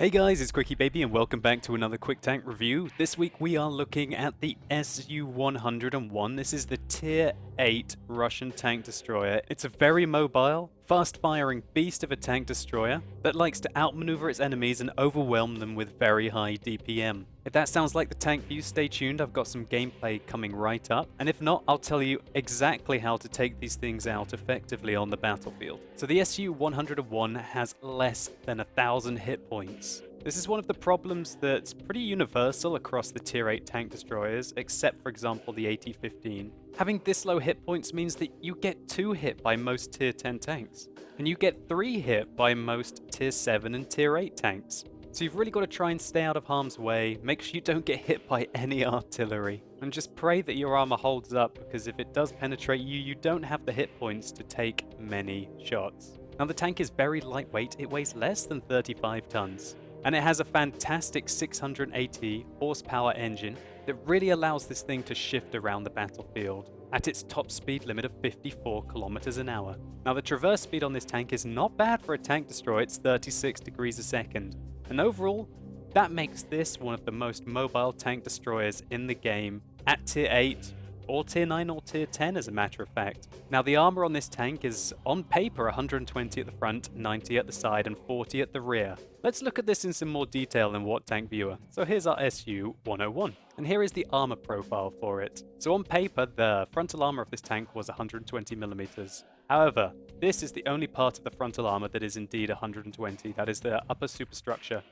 Hey guys, it's QuickyBaby and welcome back to another QuickTank review. This week we are looking at the SU-101. This is the Tier 8 Russian tank destroyer. It's a very mobile, fast-firing beast of a tank destroyer that likes to outmaneuver its enemies and overwhelm them with very high DPM. If that sounds like the tank for you, stay tuned. I've got some gameplay coming right up. And if not, I'll tell you exactly how to take these things out effectively on the battlefield. So the SU-101 has less than 1,000 hit points. This is one of the problems that's pretty universal across the Tier 8 tank destroyers, except for example the AT-15. Having this low hit points means that you get 2 hit by most Tier 10 tanks, and you get 3 hit by most Tier 7 and Tier 8 tanks. So you've really got to try and stay out of harm's way, make sure you don't get hit by any artillery, and just pray that your armor holds up, because if it does penetrate you, you don't have the hit points to take many shots. Now the tank is very lightweight, it weighs less than 35 tons. And it has a fantastic 680 horsepower engine that really allows this thing to shift around the battlefield at its top speed limit of 54 kilometers an hour. Now the traverse speed on this tank is not bad for a tank destroyer, it's 36 degrees a second. And overall, that makes this one of the most mobile tank destroyers in the game at Tier 8, or Tier 9 or Tier 10 as a matter of fact. Now the armor on this tank is on paper 120 at the front, 90 at the side and 40 at the rear. Let's look at this in some more detail in What Tank Viewer. So here's our SU-101, and here is the armor profile for it. So on paper, the frontal armor of this tank was 120mm. However, this is the only part of the frontal armor that is indeed 120, that is the upper superstructure.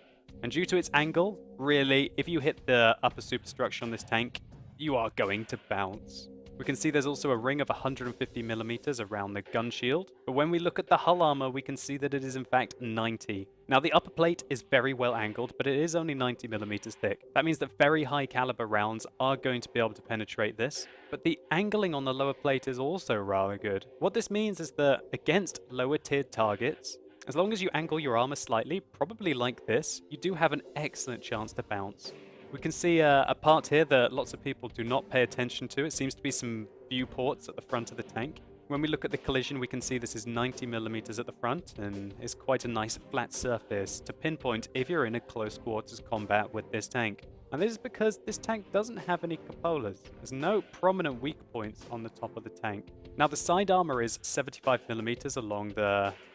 And due to its angle, really, if you hit the upper superstructure on this tank, you are going to bounce. We can see there's also a ring of 150mm around the gun shield, but when we look at the hull armor, we can see that it is in fact 90. Now the upper plate is very well angled, but it is only 90mm thick. That means that very high caliber rounds are going to be able to penetrate this, but the angling on the lower plate is also rather good. What this means is that against lower tiered targets, as long as you angle your armor slightly, probably like this, you do have an excellent chance to bounce. We can see a part here that lots of people do not pay attention to. It seems to be some viewports at the front of the tank. When we look at the collision, we can see this is 90mm at the front and is quite a nice flat surface to pinpoint if you're in a close quarters combat with this tank. And this is because this tank doesn't have any cupolas. There's no prominent weak points on the top of the tank. Now the side armor is 75mm along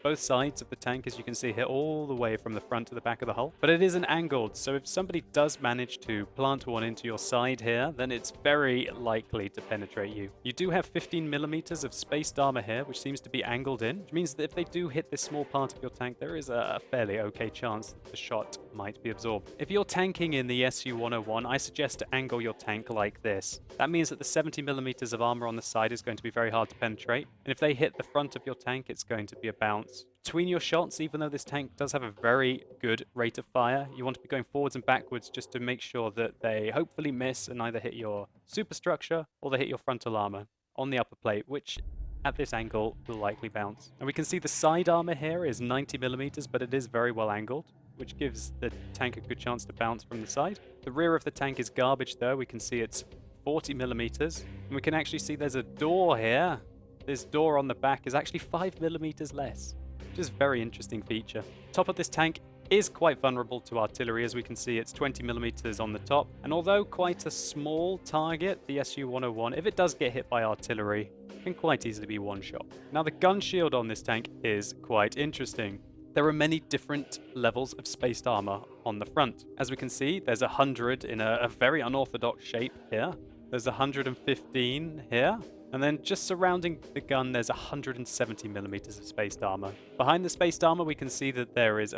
both sides of the tank, as you can see here, all the way from the front to the back of the hull. But it isn't angled, so if somebody does manage to plant one into your side here, then it's very likely to penetrate you. You do have 15mm of spaced armor here, which seems to be angled in, which means that if they do hit this small part of your tank, there is a fairly okay chance that the shot might be absorbed. If you're tanking in the SU-101, I suggest to angle your tank like this. That means that the 70mm of armor on the side is going to be very hard to penetrate, and if they hit the front of your tank, it's going to be a bounce. Between your shots, even though this tank does have a very good rate of fire, you want to be going forwards and backwards just to make sure that they hopefully miss and either hit your superstructure or they hit your frontal armor on the upper plate, which at this angle will likely bounce. And we can see the side armor here is 90mm, but it is very well angled, which gives the tank a good chance to bounce from the side. The rear of the tank is garbage though. We can see it's 40mm, and we can actually see there's a door here. This door on the back is actually 5mm less, which is a very interesting feature. Top of this tank is quite vulnerable to artillery. As we can see, it's 20mm on the top, and although quite a small target, the SU-101, if it does get hit by artillery, can quite easily be one shot. Now the gun shield on this tank is quite interesting. There are many different levels of spaced armor on the front. As we can see, there's 100 in a very unorthodox shape here. There's 115 here. And then just surrounding the gun, there's 170mm of spaced armor. Behind the spaced armor, we can see that there is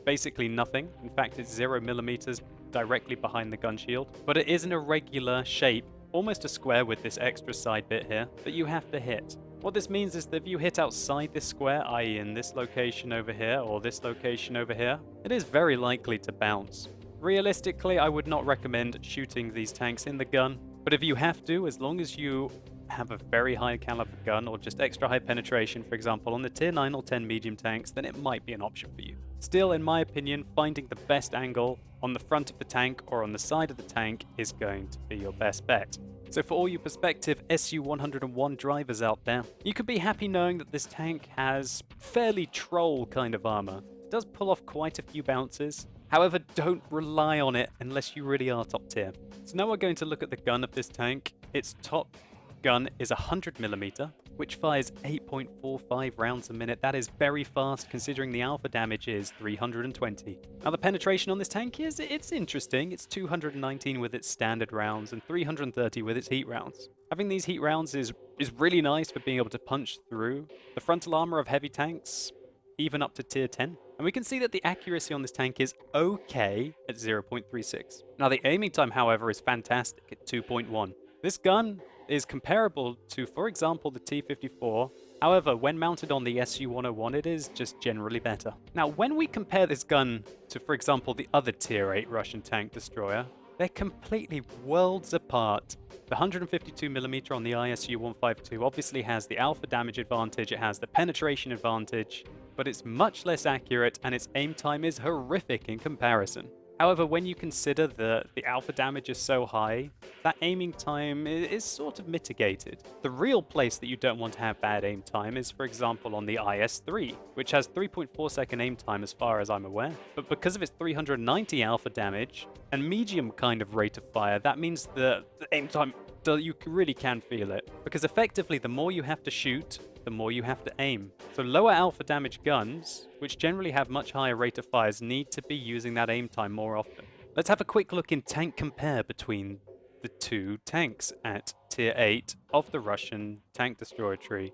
basically nothing. In fact, it's 0mm directly behind the gun shield. But it is an irregular shape, almost a square with this extra side bit here, that you have to hit. What this means is that if you hit outside this square, i.e. in this location over here, or this location over here, it is very likely to bounce. Realistically, I would not recommend shooting these tanks in the gun, but if you have to, as long as you have a very high caliber gun or just extra high penetration, for example, on the Tier 9 or 10 medium tanks, then it might be an option for you. Still, in my opinion, finding the best angle on the front of the tank or on the side of the tank is going to be your best bet. So for all you prospective SU-101 drivers out there, you could be happy knowing that this tank has fairly troll kind of armor. It does pull off quite a few bounces, However, don't rely on it unless you really are top tier. So now we're going to look at the gun of this tank. Its top gun is 100mm, which fires 8.45 rounds a minute. That is very fast considering the alpha damage is 320. Now the penetration on this tank it's interesting. It's 219 with its standard rounds and 330 with its heat rounds. Having these heat rounds is really nice for being able to punch through the frontal armor of heavy tanks, even up to tier 10. And we can see that the accuracy on this tank is okay at 0.36. Now the aiming time, however, is fantastic at 2.1. This gun is comparable to, for example, the T-54. However, when mounted on the SU-101, it is just generally better. Now, when we compare this gun to, for example, the other Tier 8 Russian tank destroyer, they're completely worlds apart. The 152mm on the ISU-152 obviously has the alpha damage advantage, it has the penetration advantage, but it's much less accurate and its aim time is horrific in comparison. However, when you consider that the alpha damage is so high, that aiming time is sort of mitigated. The real place that you don't want to have bad aim time is, for example, on the IS-3, which has 3.4 second aim time as far as I'm aware. But because of its 390 alpha damage and medium kind of rate of fire, that means the aim time, you really can feel it. Because effectively, the more you have to shoot, the more you have to aim. So lower alpha damage guns, which generally have much higher rate of fires, need to be using that aim time more often. Let's have a quick look in tank compare between the two tanks at tier 8 of the Russian tank destroyer tree.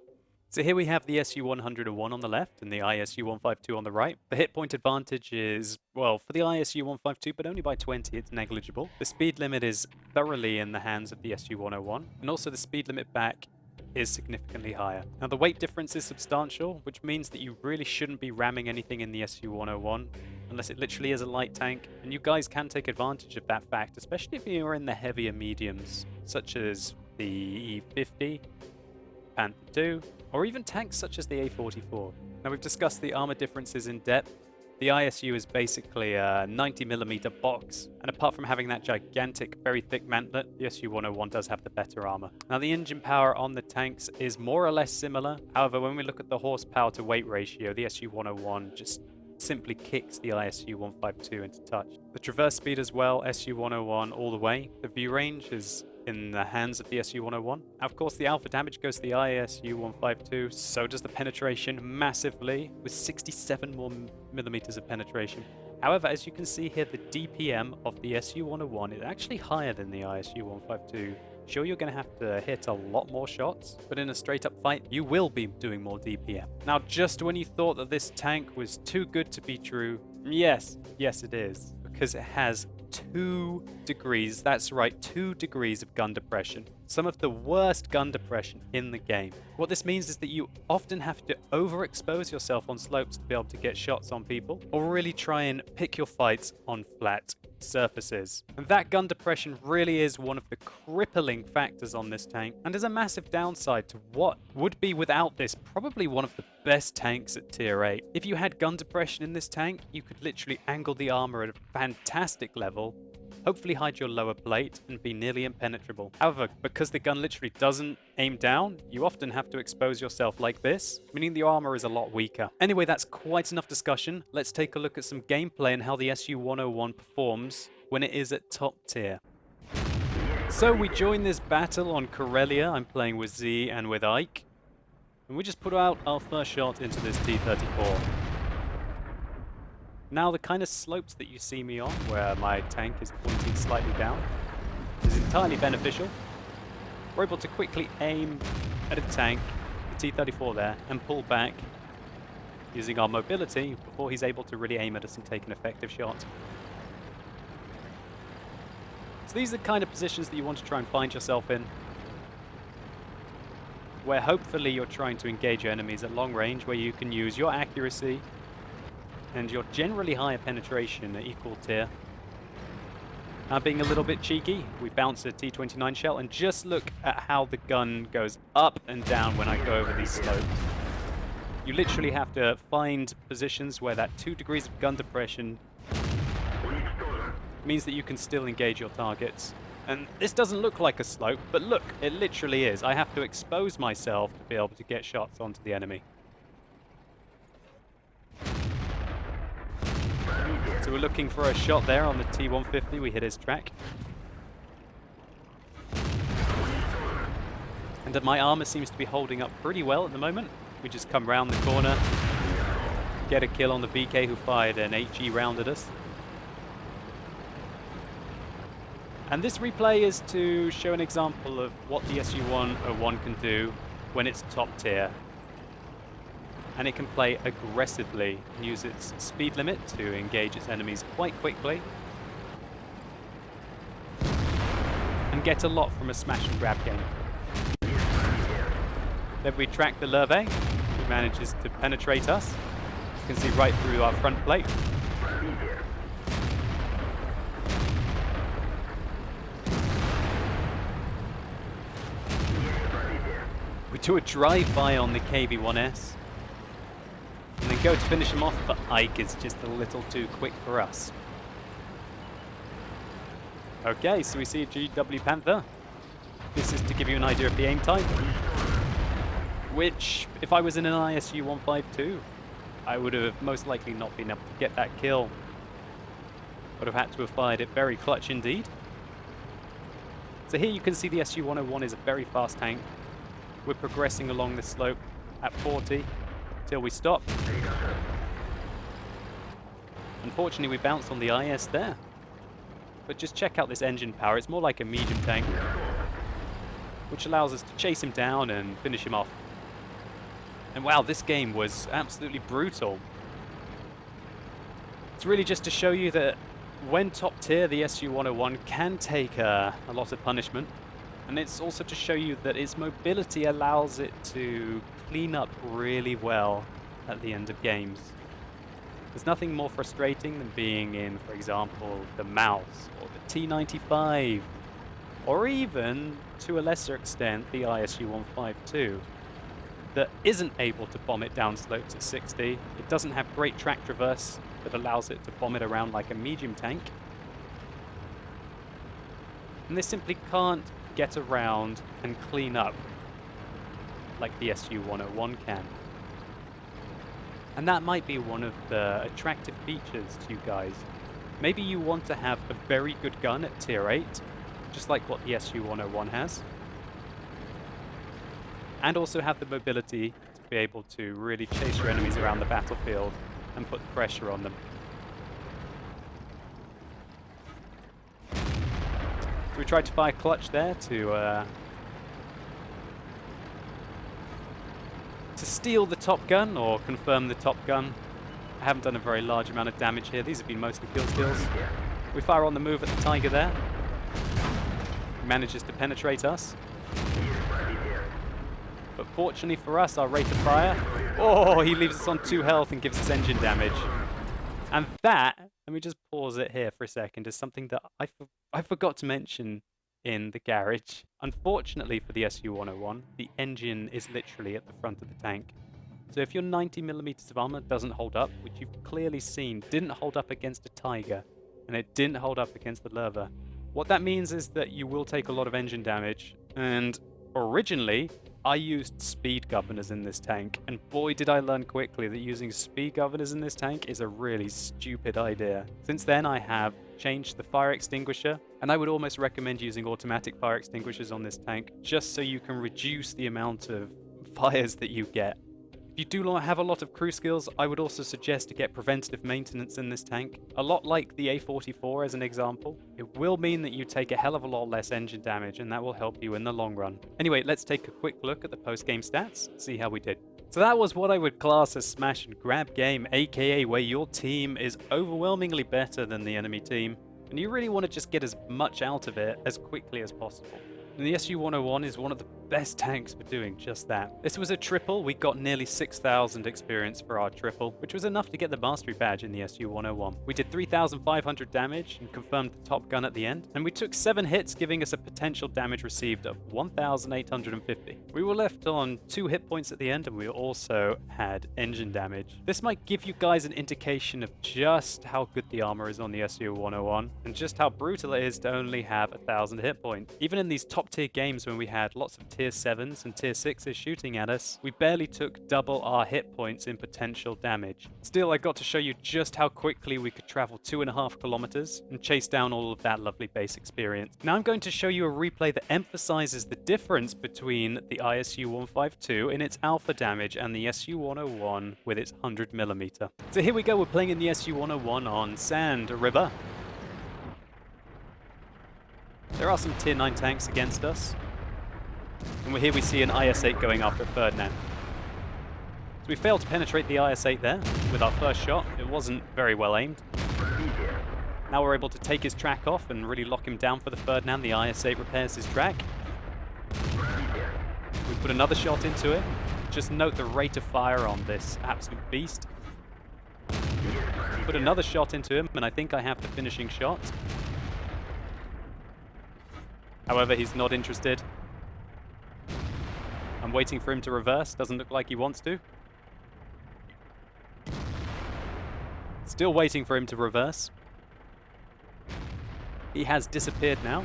So here we have the SU-101 on the left and the ISU-152 on the right. The hit point advantage is, well, for the ISU-152, but only by 20, it's negligible. The speed limit is thoroughly in the hands of the SU-101, and also the speed limit back is significantly higher. Now the weight difference is substantial, which means that you really shouldn't be ramming anything in the SU-101 unless it literally is a light tank, and you guys can take advantage of that fact, especially if you're in the heavier mediums, such as the E-50, Panther II, or even tanks such as the A-44. Now we've discussed the armor differences in depth. The ISU is basically a 90mm box, and apart from having that gigantic, very thick mantlet, the SU-101 does have the better armor. Now the engine power on the tanks is more or less similar. However, when we look at the horsepower to weight ratio, the SU-101 just simply kicks the ISU-152 into touch. The traverse speed as well, SU-101 all the way. The view range is in the hands of the SU-101. Of course, the alpha damage goes to the ISU-152, so does the penetration massively, with 67 more millimeters of penetration. However, as you can see here, the DPM of the SU-101 is actually higher than the ISU-152. Sure, you're going to have to hit a lot more shots, but in a straight-up fight, you will be doing more DPM. Now, just when you thought that this tank was too good to be true, yes it is, because it has 2 degrees, that's right, 2 degrees of gun depression. Some of the worst gun depression in the game. What this means is that you often have to overexpose yourself on slopes to be able to get shots on people, or really try and pick your fights on flat surfaces. And that gun depression really is one of the crippling factors on this tank, and is a massive downside to what would be, without this, probably one of the best tanks at tier 8. If you had gun depression in this tank, you could literally angle the armor at a fantastic level, hopefully hide your lower plate, and be nearly impenetrable. However, because the gun literally doesn't aim down, you often have to expose yourself like this, meaning the armor is a lot weaker. Anyway, that's quite enough discussion. Let's take a look at some gameplay and how the SU-101 performs when it is at top tier. So we join this battle on Karelia. I'm playing with Z and with Ike, and we just put out our first shot into this T-34. Now the kind of slopes that you see me on, where my tank is pointing slightly down, is entirely beneficial. We're able to quickly aim at a tank, the T-34 there, and pull back using our mobility before he's able to really aim at us and take an effective shot. So these are the kind of positions that you want to try and find yourself in, where hopefully you're trying to engage your enemies at long range, where you can use your accuracy and your generally higher penetration at equal tier. Now, being a little bit cheeky, we bounce a T-29 shell, and just look at how the gun goes up and down when I go over these slopes. You literally have to find positions where that 2 degrees of gun depression means that you can still engage your targets. And this doesn't look like a slope, but look, it literally is. I have to expose myself to be able to get shots onto the enemy. So we're looking for a shot there on the T-150. We hit his track. And my armor seems to be holding up pretty well at the moment. We just come round the corner, get a kill on the VK who fired an HE round at us. And this replay is to show an example of what the SU-101 can do when it's top tier. And it can play aggressively and use its speed limit to engage its enemies quite quickly. And get a lot from a smash and grab game. Then we track the Lurve, who manages to penetrate us. You can see right through our front plate. We do a drive-by on the KV-1S. And then go to finish him off, but Ike is just a little too quick for us. Okay, so we see a GW Panther. This is to give you an idea of the aim time. Which, if I was in an ISU-152, I would have most likely not been able to get that kill. Would have had to have fired it very clutch indeed. So here you can see the SU-101 is a very fast tank. We're progressing along this slope at 40 till we stop. Unfortunately, we bounced on the IS there. But just check out this engine power. It's more like a medium tank, which allows us to chase him down and finish him off. And wow, this game was absolutely brutal. It's really just to show you that when top tier, the SU-101 can take a lot of punishment. And it's also to show you that its mobility allows it to clean up really well at the end of games. There's nothing more frustrating than being in, for example, the Mouse or the T-95, or even, to a lesser extent, the ISU-152, that isn't able to bomb it down slopes at 60. It doesn't have great track traverse that allows it to bomb it around like a medium tank. And they simply can't get around and clean up like the SU-101 can. And that might be one of the attractive features to you guys. Maybe you want to have a very good gun at tier 8, just like what the SU-101 has. And also have the mobility to be able to really chase your enemies around the battlefield and put pressure on them. So we tried to fire clutch there to steal the top gun or confirm the top gun. I haven't done a very large amount of damage here. These have been mostly kill skills. We fire on the move at the Tiger there. He manages to penetrate us. But fortunately for us, our rate of fire... Oh, he leaves us on 2 health and gives us engine damage. And that, let me just pause it here for a second, is something that I forgot to mention in the garage. Unfortunately for the SU-101, the engine is literally at the front of the tank. So if your 90mm of armor doesn't hold up, which you've clearly seen didn't hold up against a Tiger, and it didn't hold up against the Lurva, what that means is that you will take a lot of engine damage. And originally, I used speed governors in this tank, and boy did I learn quickly that using speed governors in this tank is a really stupid idea. Since then I have changed the fire extinguisher, and I would almost recommend using automatic fire extinguishers on this tank, just so you can reduce the amount of fires that you get. If you do have a lot of crew skills, I would also suggest to get preventative maintenance in this tank. A lot like the A44 as an example. It will mean that you take a hell of a lot less engine damage, and that will help you in the long run. Anyway, let's take a quick look at the post-game stats, see how we did. So that was what I would class as smash and grab game, aka where your team is overwhelmingly better than the enemy team, and you really want to just get as much out of it as quickly as possible. And the SU-101 is one of the best tanks for doing just that. This was a triple. We got nearly 6,000 experience for our triple, which was enough to get the mastery badge in the SU-101. We did 3,500 damage and confirmed the top gun at the end, and we took 7 hits, giving us a potential damage received of 1,850. We were left on 2 hit points at the end, and we also had engine damage. This might give you guys an indication of just how good the armor is on the SU-101, and just how brutal it is to only have 1,000 hit points. Even in these top tier games when we had lots of tier 7s and tier 6s shooting at us, we barely took double our hit points in potential damage. Still, I got to show you just how quickly we could travel 2.5 kilometers and chase down all of that lovely base experience. Now I'm going to show you a replay that emphasizes the difference between the ISU-152 in its alpha damage and the SU-101 with its 100mm. So here we go, we're playing in the SU-101 on Sand River. There are some tier 9 tanks against us. And here we see an IS-8 going after Ferdinand. So we failed to penetrate the IS-8 there with our first shot. It wasn't very well aimed. Now we're able to take his track off and really lock him down for the Ferdinand. The IS-8 repairs his track. We put another shot into it. Just note the rate of fire on this absolute beast. Put another shot into him, and I think I have the finishing shot. However, he's not interested. I'm waiting for him to reverse. Doesn't look like he wants to. Still waiting for him to reverse. He has disappeared now.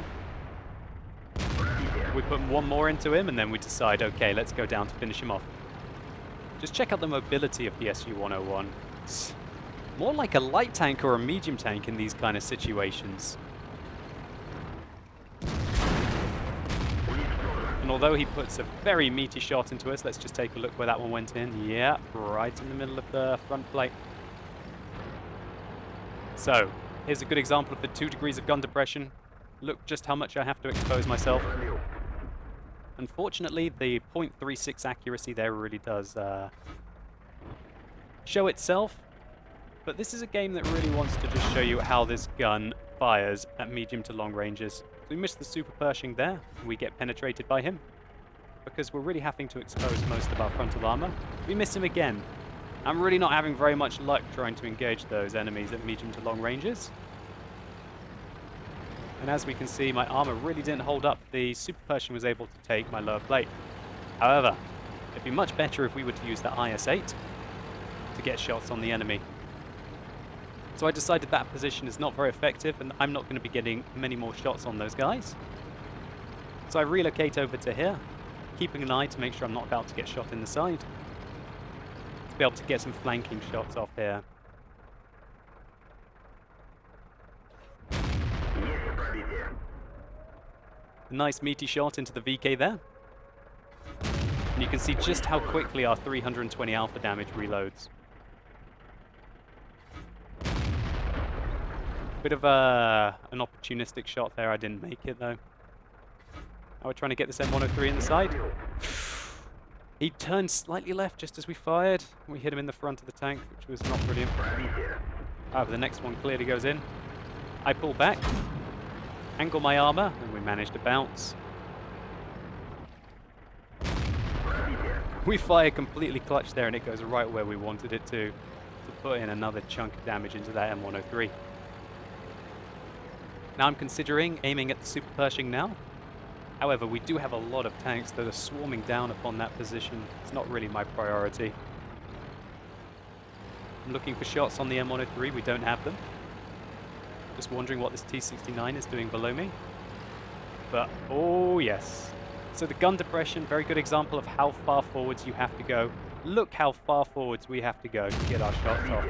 We put one more into him and then we decide, okay, let's go down to finish him off. Just check out the mobility of the SU-101. It's more like a light tank or a medium tank in these kind of situations. And although he puts a very meaty shot into us, let's just take a look where that one went in. Yeah, right in the middle of the front plate. So, here's a good example of the 2 degrees of gun depression. Look just how much I have to expose myself. Unfortunately, the .36 accuracy there really does show itself. But this is a game that really wants to just show you how this gun fires at medium to long ranges. We missed the Super Pershing there, and we get penetrated by him. Because we're really having to expose most of our frontal armor. We miss him again. I'm really not having very much luck trying to engage those enemies at medium to long ranges. And as we can see, my armor really didn't hold up. The Super Pershing was able to take my lower plate. However, it'd be much better if we were to use the IS-8 to get shots on the enemy. So I decided that position is not very effective and I'm not going to be getting many more shots on those guys. So I relocate over to here, keeping an eye to make sure I'm not about to get shot in the side. To be able to get some flanking shots off here. A nice meaty shot into the VK there. And you can see just how quickly our 320 alpha damage reloads. Bit of an opportunistic shot there. I didn't make it though. Now we're trying to get this M103 in the side. He turned slightly left just as we fired. We hit him in the front of the tank, which was not brilliant. However, the next one clearly goes in. I pull back, angle my armor, and we manage to bounce. We fire completely clutch there, and it goes right where we wanted it to put in another chunk of damage into that M103. Now I'm considering aiming at the Super Pershing now. However, we do have a lot of tanks that are swarming down upon that position. It's not really my priority. I'm looking for shots on the M103. We don't have them. Just wondering what this T69 is doing below me. But, oh yes. So the gun depression, very good example of how far forwards you have to go. Look how far forwards we have to go to get our shots off.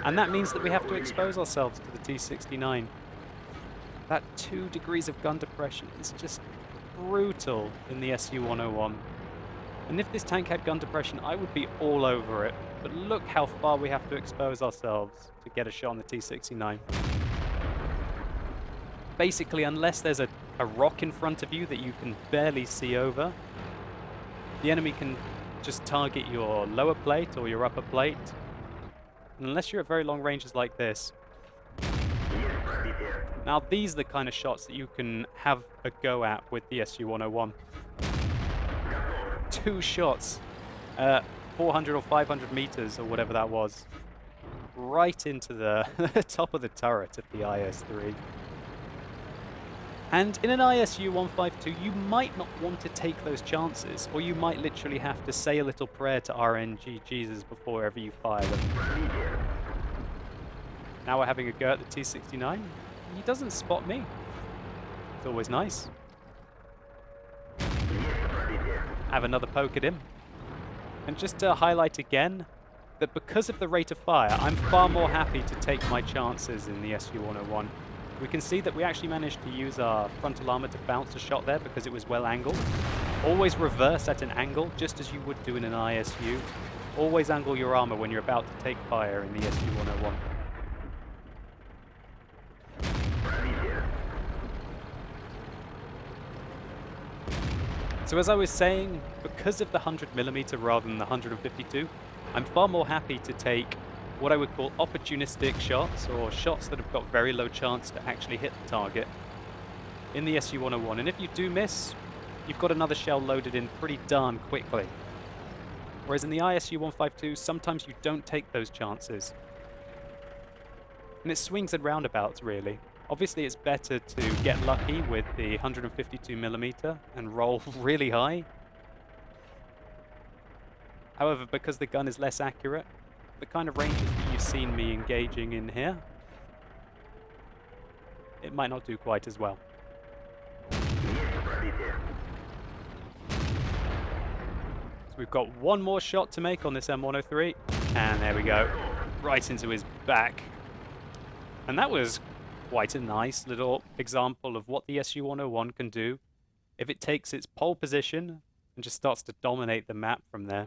And that means that we have to expose ourselves to the T69. That 2 degrees of gun depression is just brutal in the SU-101. And if this tank had gun depression, I would be all over it. But look how far we have to expose ourselves to get a shot on the T69. Basically, unless there's a rock in front of you that you can barely see over, the enemy can just target your lower plate or your upper plate. And unless you're at very long ranges like this. Now these are the kind of shots that you can have a go at with the SU-101. 2 shots, 400 or 500 meters or whatever that was, right into the top of the turret of the IS-3. And in an ISU-152, you might not want to take those chances, or you might literally have to say a little prayer to RNG Jesus before ever you fire them. Now we're having a go at the T-69. He doesn't spot me. It's always nice. have another poke at him. And just to highlight again, that because of the rate of fire, I'm far more happy to take my chances in the SU-101. We can see that we actually managed to use our frontal armor to bounce a shot there because it was well angled. Always reverse at an angle, just as you would do in an ISU. Always angle your armor when you're about to take fire in the SU-101. So as I was saying, because of the 100mm rather than the 152, I'm far more happy to take what I would call opportunistic shots, or shots that have got very low chance to actually hit the target in the SU-101. And if you do miss, you've got another shell loaded in pretty darn quickly. Whereas in the ISU-152, sometimes you don't take those chances. And it swings and roundabouts, really. Obviously, it's better to get lucky with the 152mm and roll really high. However, because the gun is less accurate, the kind of ranges that you've seen me engaging in here, it might not do quite as well. So we've got one more shot to make on this M103, and there we go, right into his back. And that was quite a nice little example of what the SU-101 can do if it takes its pole position and just starts to dominate the map from there.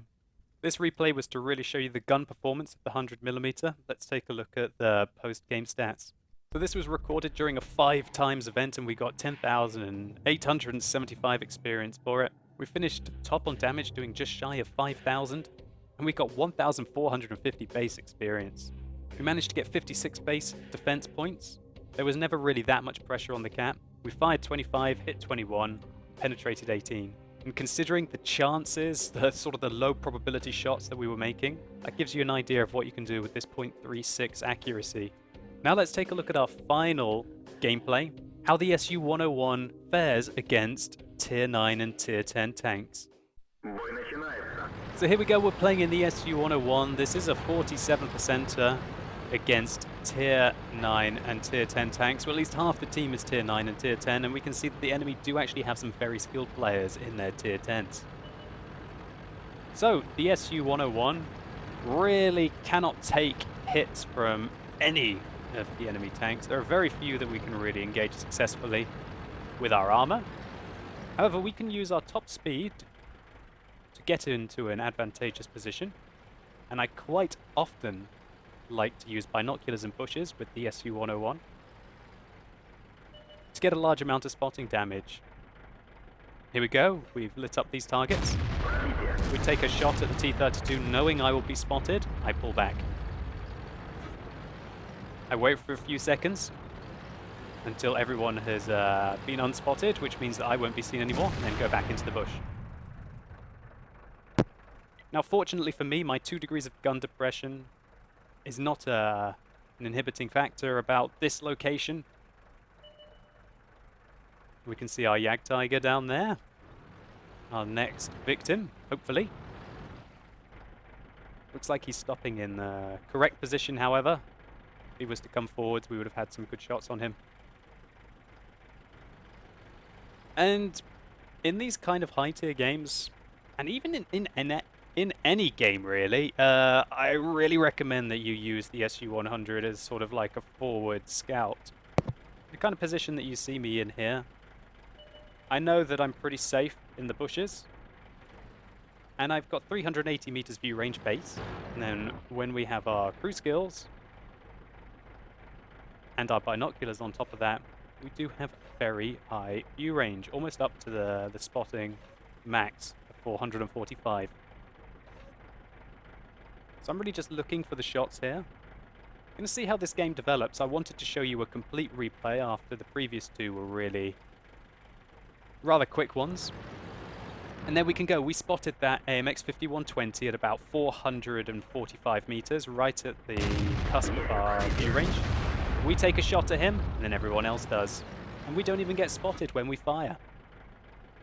This replay was to really show you the gun performance of the 100mm. Let's take a look at the post-game stats. So this was recorded during a 5x event and we got 10,875 experience for it. We finished top on damage doing just shy of 5,000 and we got 1,450 base experience. We managed to get 56 base defense points. There was never really that much pressure on the cap. We fired 25, hit 21, penetrated 18. And considering the chances, the sort of the low probability shots that we were making, that gives you an idea of what you can do with this .36 accuracy. Now let's take a look at our final gameplay, how the SU-101 fares against Tier 9 and Tier 10 tanks. So here we go, we're playing in the SU-101. This is a 47%er against Tier 9 and Tier 10 tanks. Well, at least half the team is Tier 9 and Tier 10, and we can see that the enemy do actually have some very skilled players in their Tier 10s. So, the SU-101 really cannot take hits from any of the enemy tanks. There are very few that we can really engage successfully with our armor. However, we can use our top speed to get into an advantageous position, and I quite often like to use binoculars and bushes with the SU-101 to get a large amount of spotting damage. Here we go, we've lit up these targets. We take a shot at the T-32 knowing I will be spotted. I pull back. I wait for a few seconds until everyone has been unspotted, which means that I won't be seen anymore, and then go back into the bush. Now fortunately for me, my 2 degrees of gun depression is not an inhibiting factor about this location. We can see our Jagdtiger down there. Our next victim, hopefully. Looks like he's stopping in the correct position, however. If he was to come forwards, we would have had some good shots on him. And in these kind of high-tier games, and even in any game really, I really recommend that you use the SU-100 as sort of like a forward scout. The kind of position that you see me in here, I know that I'm pretty safe in the bushes, and I've got 380 meters view range base, and then when we have our crew skills and our binoculars on top of that, we do have very high view range, almost up to the spotting max of 445. So I'm really just looking for the shots here. I'm going to see how this game develops. I wanted to show you a complete replay after the previous 2 were really rather quick ones. And there we can go. We spotted that AMX 5120 at about 445 meters, right at the cusp of our view range. We take a shot at him, and then everyone else does. And we don't even get spotted when we fire.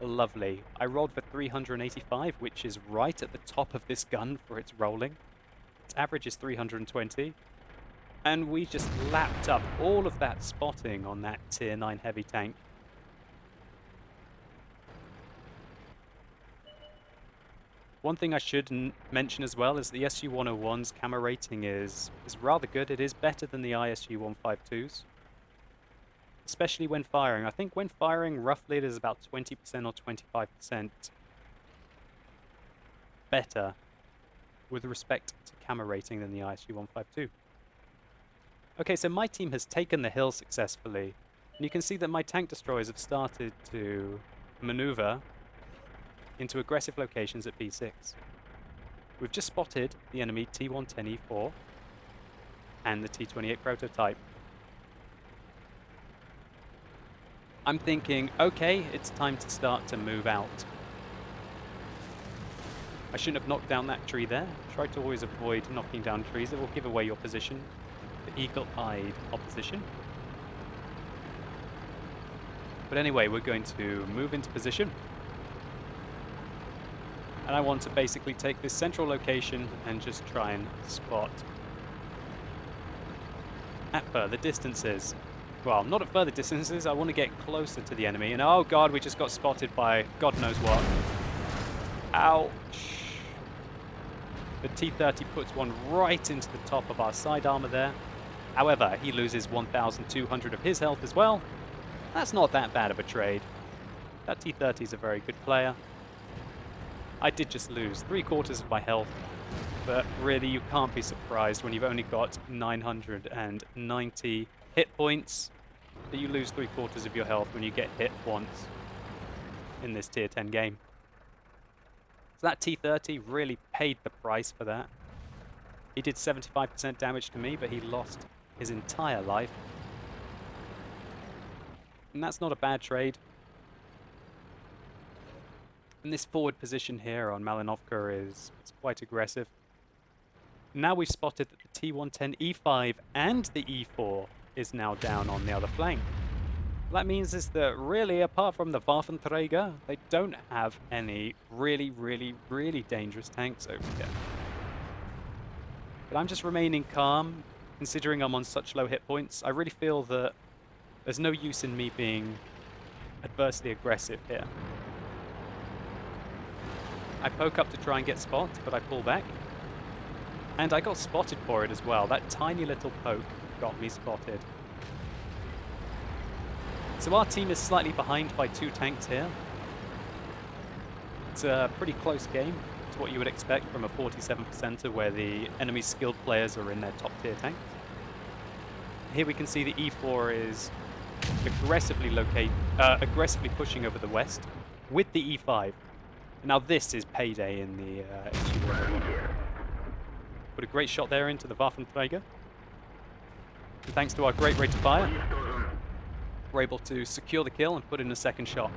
Lovely. I rolled for 385, which is right at the top of this gun for its rolling. Its average is 320. And we just lapped up all of that spotting on that Tier 9 heavy tank. One thing I should mention as well is the SU-101's camera rating is rather good. It is better than the ISU-152's, especially when firing. I think when firing, roughly it is about 20% or 25% better with respect to camera rating than the ISU-152. Okay, so my team has taken the hill successfully, and you can see that my tank destroyers have started to maneuver into aggressive locations at B6. We've just spotted the enemy T-110E4 and the T-28 prototype. I'm thinking, okay, it's time to start to move out. I shouldn't have knocked down that tree there. Try to always avoid knocking down trees that will give away your position. The eagle-eyed opposition. But anyway, we're going to move into position. And I want to basically take this central location and just try and spot at further distances. Well, not at further distances, I want to get closer to the enemy. And oh god, we just got spotted by God knows what. Ouch. The T-30 puts one right into the top of our side armor there. However, he loses 1,200 of his health as well. That's not that bad of a trade. That T-30 is a very good player. I did just lose 3/4 of my health, but really you can't be surprised when you've only got 990 hit points that you lose 3/4 of your health when you get hit once in this tier 10 game. So that T-30 really paid the price for that. He did 75% damage to me, but he lost his entire life. And that's not a bad trade. And this forward position here on Malinovka is quite aggressive. Now we've spotted that the T-110E5 and the E4 is now down on the other flank. What that means is that really, apart from the Waffenträger, they don't have any really dangerous tanks over here. But I'm just remaining calm, considering I'm on such low hit points. I really feel that there's no use in me being adversely aggressive here. I poke up to try and get spots, but I pull back. And I got spotted for it as well. That tiny little poke got me spotted. So our team is slightly behind by 2 tanks here. It's a pretty close game. It's what you would expect from a 47%er where the enemy skilled players are in their top tier tanks. Here we can see the E4 is aggressively pushing over the west with the E5. Now this is payday in the SU-101. Put a great shot there into the Waffenträger. And thanks to our great rate of fire, we're able to secure the kill and put in a second shot.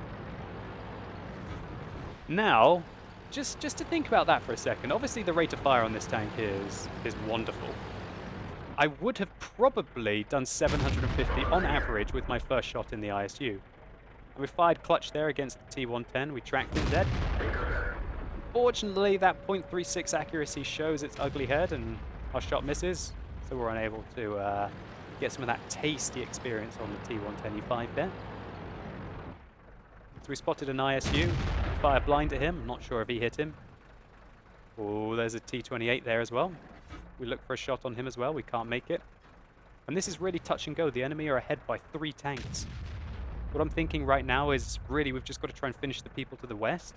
Now, just to think about that for a second, obviously the rate of fire on this tank is wonderful. I would have probably done 750 on average with my first shot in the ISU. And we fired clutch there against the T-110. We tracked him dead. Unfortunately, that .36 accuracy shows its ugly head and our shot misses. So we're unable to get some of that tasty experience on the T-110E5 there. So we spotted an ISU. Fire blind at him. I'm not sure if he hit him. Oh, there's a T-28 there as well. We look for a shot on him as well. We can't make it. And this is really touch and go. The enemy are ahead by 3 tanks. What I'm thinking right now is really we've just got to try and finish the people to the west.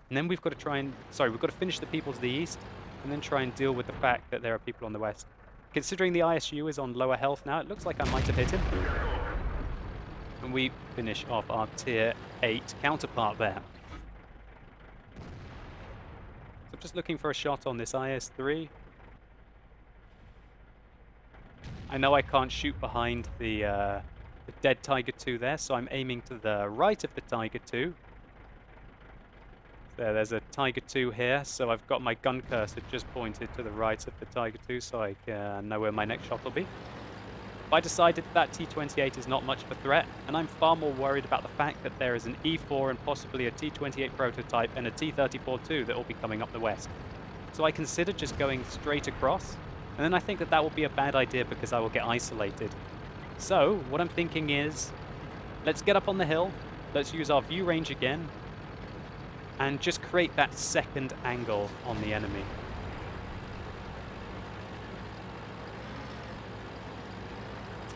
And then we've got to we've got to finish the people to the east and then try and deal with the fact that there are people on the west. Considering the ISU is on lower health now, it looks like I might have hit him. And we finish off our tier 8 counterpart there. So I'm just looking for a shot on this IS-3. I know I can't shoot behind the dead Tiger 2 there, so I'm aiming to the right of the Tiger 2. There's a Tiger 2 here, so I've got my gun cursor just pointed to the right of the Tiger 2 so I can know where my next shot will be. I decided that T-28 is not much of a threat, and I'm far more worried about the fact that there is an E4 and possibly a T-28 prototype and a T-34 too that will be coming up the west. So I considered just going straight across, and then I think that that will be a bad idea because I will get isolated. So what I'm thinking is, let's get up on the hill, let's use our view range again, and just create that second angle on the enemy.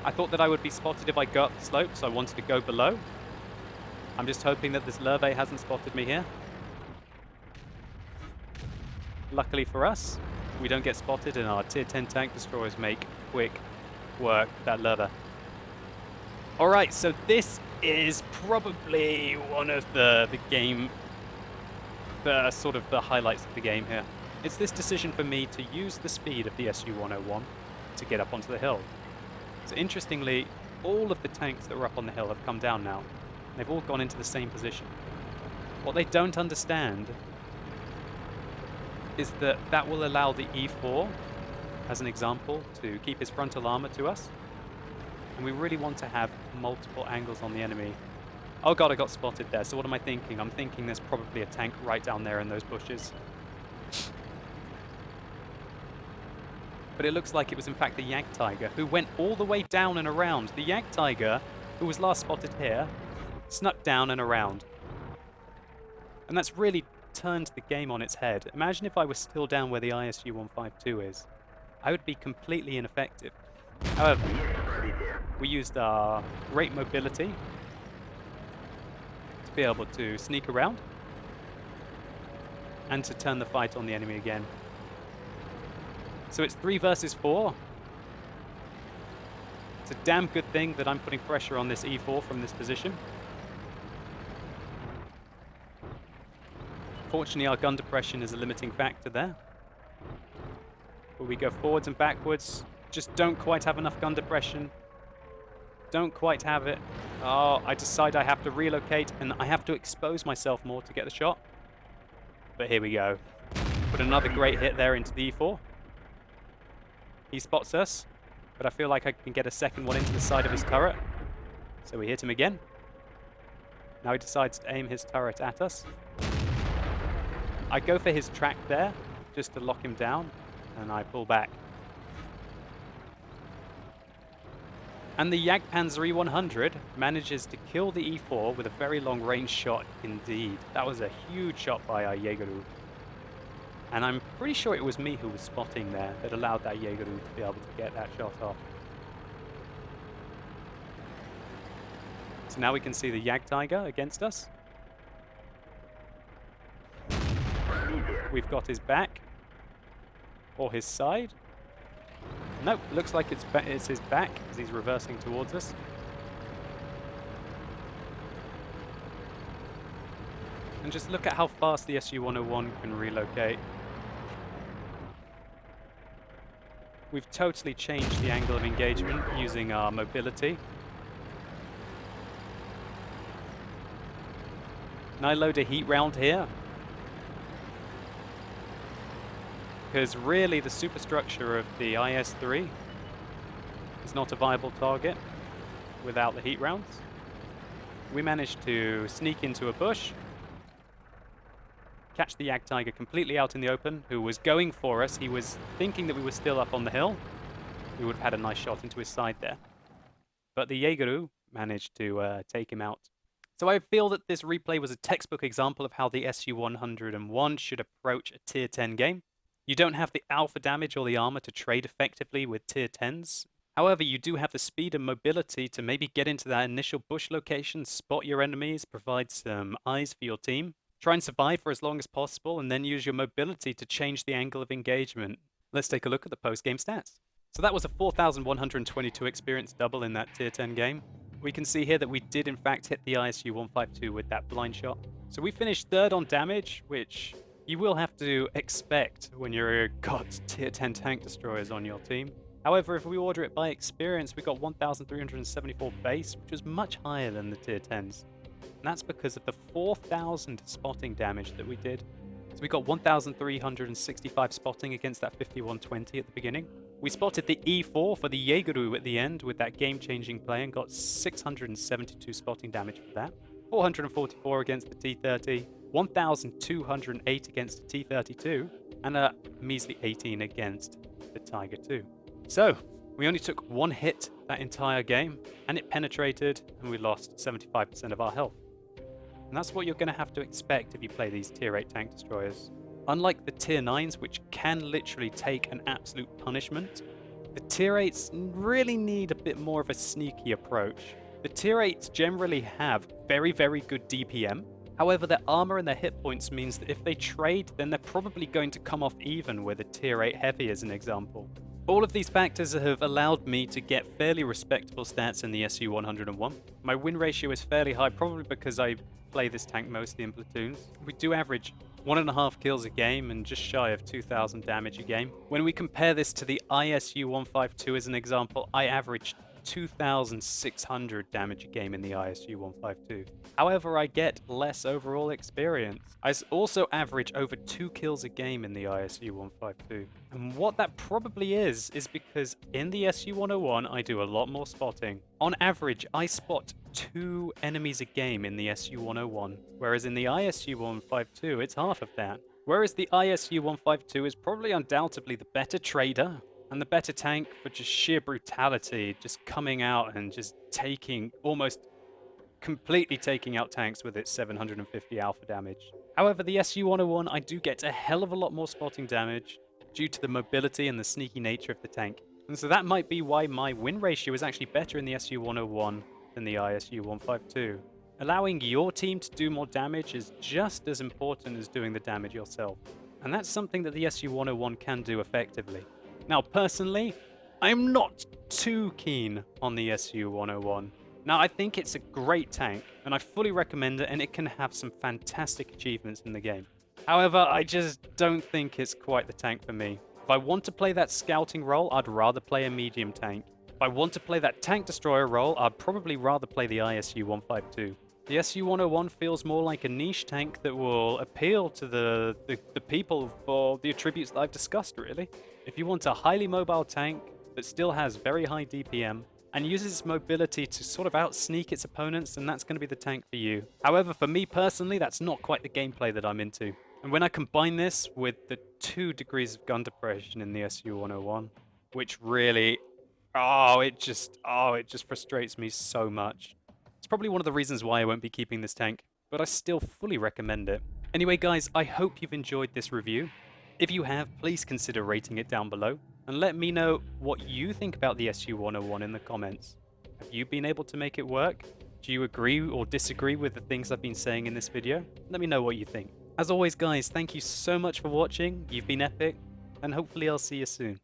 I thought that I would be spotted if I go up the slope, so I wanted to go below. I'm just hoping that this Lurve hasn't spotted me here. Luckily for us, we don't get spotted, and our tier 10 tank destroyers make quick work with that Lurve. Alright, so this is probably one of the sort of the highlights of the game here. It's this decision for me to use the speed of the SU-101 to get up onto the hill. So interestingly, all of the tanks that were up on the hill have come down now. They've all gone into the same position. What they don't understand is that that will allow the E4, as an example, to keep his frontal armor to us. And we really want to have multiple angles on the enemy. Oh god, I got spotted there. So what am I thinking? I'm thinking there's probably a tank right down there in those bushes. But it looks like it was in fact the Jagdtiger, who went all the way down and around. The Jagdtiger, who was last spotted here, snuck down and around. And that's really turned the game on its head. Imagine if I was still down where the ISU-152 is. I would be completely ineffective. However, we used our great mobility to be able to sneak around and to turn the fight on the enemy again. So it's 3 versus 4. It's a damn good thing that I'm putting pressure on this E4 from this position. Fortunately, our gun depression is a limiting factor there. But we go forwards and backwards. Just don't quite have enough gun depression. Don't quite have it. Oh, I decide I have to relocate and I have to expose myself more to get the shot. But here we go. Put another great hit there into the E4. He spots us, but I feel like I can get a second one into the side of his turret. So we hit him again. Now he decides to aim his turret at us. I go for his track there, just to lock him down, and I pull back. And the Jagdpanzer E100 manages to kill the E4 with a very long range shot indeed. That was a huge shot by our Jägeru. And I'm pretty sure it was me who was spotting there that allowed that Jägeru to be able to get that shot off. So now we can see the Jagdtiger against us. We've got his back. Or his side. Nope, looks like it's his back as he's reversing towards us. And just look at how fast the SU-101 can relocate. We've totally changed the angle of engagement using our mobility. And I load a heat round here. Because really the superstructure of the IS-3 is not a viable target without the heat rounds. We managed to sneak into a bush, catch the Jagdtiger completely out in the open, who was going for us. He was thinking that we were still up on the hill. We would have had a nice shot into his side there. But the Jägeru managed to take him out. So I feel that this replay was a textbook example of how the SU-101 should approach a tier 10 game. You don't have the alpha damage or the armor to trade effectively with tier 10s. However, you do have the speed and mobility to maybe get into that initial bush location, spot your enemies, provide some eyes for your team. Try and survive for as long as possible, and then use your mobility to change the angle of engagement. Let's take a look at the post-game stats. So that was a 4,122 experience double in that tier 10 game. We can see here that we did in fact hit the ISU-152 with that blind shot. So we finished 3rd on damage, which you will have to expect when you've got tier 10 tank destroyers on your team. However, if we order it by experience, we got 1,374 base, which was much higher than the tier 10s. And that's because of the 4,000 spotting damage that we did. So we got 1,365 spotting against that 5,120 at the beginning. We spotted the E4 for the Jägeru at the end with that game-changing play and got 672 spotting damage for that. 444 against the T30, 1,208 against the T32, and a measly 18 against the Tiger 2. So, we only took 1 hit that entire game, and it penetrated, and we lost 75% of our health. And that's what you're going to have to expect if you play these tier 8 tank destroyers. Unlike the tier 9s, which can literally take an absolute punishment, the tier 8s really need a bit more of a sneaky approach. The tier 8s generally have very, very good DPM. However, their armor and their hit points means that if they trade, then they're probably going to come off even with a tier 8 heavy as an example. All of these factors have allowed me to get fairly respectable stats in the SU-101. My win ratio is fairly high, probably because I play this tank mostly in platoons. We do average 1.5 kills a game and just shy of 2,000 damage a game. When we compare this to the ISU-152 as an example, I averaged 2,600 damage a game in the ISU-152. However, I get less overall experience. I also average over 2 kills a game in the ISU-152. And what that probably is because in the SU-101 I do a lot more spotting. On average, I spot 2 enemies a game in the SU-101, whereas in the ISU-152 it's half of that. Whereas the ISU-152 is probably undoubtedly the better trader, and the better tank for just sheer brutality, just coming out and just almost completely taking out tanks with its 750 alpha damage. However, the SU-101, I do get a hell of a lot more spotting damage due to the mobility and the sneaky nature of the tank. And so that might be why my win ratio is actually better in the SU-101 than the ISU-152. Allowing your team to do more damage is just as important as doing the damage yourself. And that's something that the SU-101 can do effectively. Now, personally, I'm not too keen on the SU-101. Now, I think it's a great tank, and I fully recommend it, and it can have some fantastic achievements in the game. However, I just don't think it's quite the tank for me. If I want to play that scouting role, I'd rather play a medium tank. If I want to play that tank destroyer role, I'd probably rather play the ISU-152. The SU-101 feels more like a niche tank that will appeal to the people for the attributes that I've discussed, really. If you want a highly mobile tank that still has very high DPM and uses its mobility to sort of out-sneak its opponents, then that's going to be the tank for you. However, for me personally, that's not quite the gameplay that I'm into. And when I combine this with the 2 degrees of gun depression in the SU-101, which really, it just frustrates me so much. It's probably one of the reasons why I won't be keeping this tank, but I still fully recommend it. Anyway guys, I hope you've enjoyed this review. If you have, please consider rating it down below, and let me know what you think about the SU-101 in the comments. Have you been able to make it work? Do you agree or disagree with the things I've been saying in this video? Let me know what you think. As always guys, thank you so much for watching, you've been epic, and hopefully I'll see you soon.